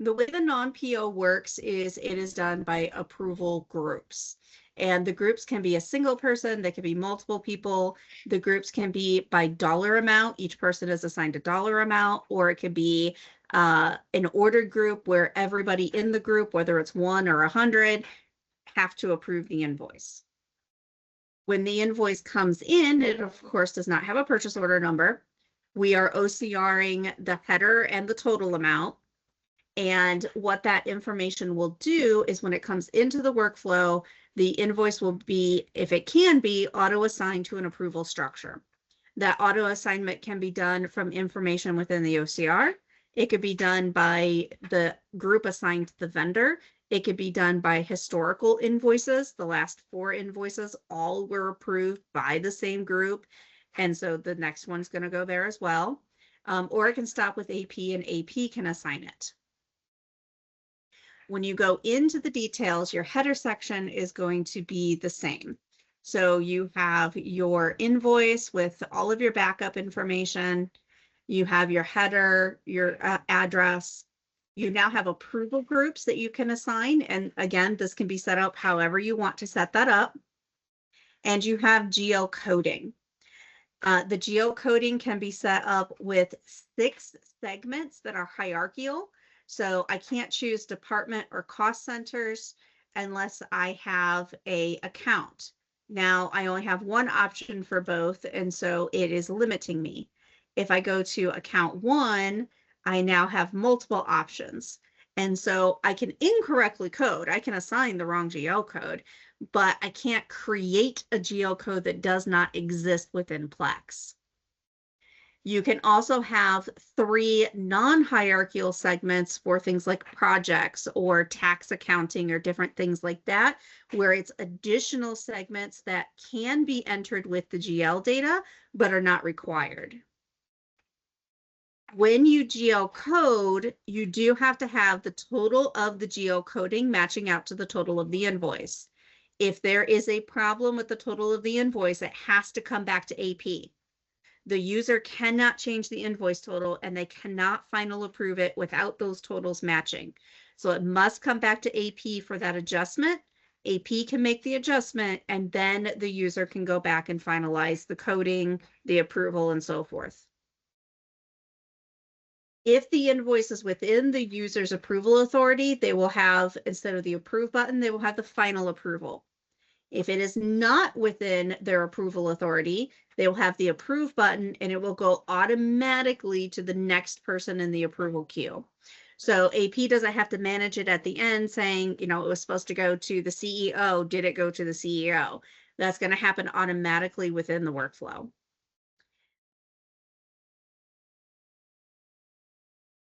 The way the non-PO works is it is done by approval groups. And the groups can be a single person, they can be multiple people. The groups can be by dollar amount. Each person is assigned a dollar amount, or it could be an ordered group where everybody in the group, whether it's 1 or 100, have to approve the invoice. When the invoice comes in, it of course does not have a purchase order number. We are OCRing the header and the total amount. And what that information will do is when it comes into the workflow, the invoice will be, if it can be, auto-assigned to an approval structure. That auto-assignment can be done from information within the OCR. It could be done by the group assigned to the vendor. It could be done by historical invoices. The last 4 invoices all were approved by the same group. And so the next one's going to go there as well. Or it can stop with AP and AP can assign it. When you go into the details, your header section is going to be the same. So you have your invoice with all of your backup information. You have your header, your address. You now have approval groups that you can assign. And again, this can be set up however you want to set that up. And you have geocoding. The geocoding can be set up with 6 segments that are hierarchical. So I can't choose department or cost centers unless I have an account. Now I only have one option for both, and so it is limiting me. If I go to account 1, I now have multiple options. And so I can incorrectly code. I can assign the wrong geocode, but I can't create a geocode that does not exist within Plex. You can also have 3 non-hierarchical segments for things like projects or tax accounting or different things like that, where it's additional segments that can be entered with the GL data, but are not required. When you geocode, you do have to have the total of the geocoding matching out to the total of the invoice. If there is a problem with the total of the invoice, it has to come back to AP. The user cannot change the invoice total and they cannot final approve it without those totals matching. So it must come back to AP for that adjustment. AP can make the adjustment and then the user can go back and finalize the coding, the approval, and so forth. If the invoice is within the user's approval authority, they will have, instead of the approve button, they will have the final approval. If it is not within their approval authority, they will have the approve button and it will go automatically to the next person in the approval queue. So AP doesn't have to manage it at the end saying, you know, it was supposed to go to the CEO. Did it go to the CEO? That's going to happen automatically within the workflow.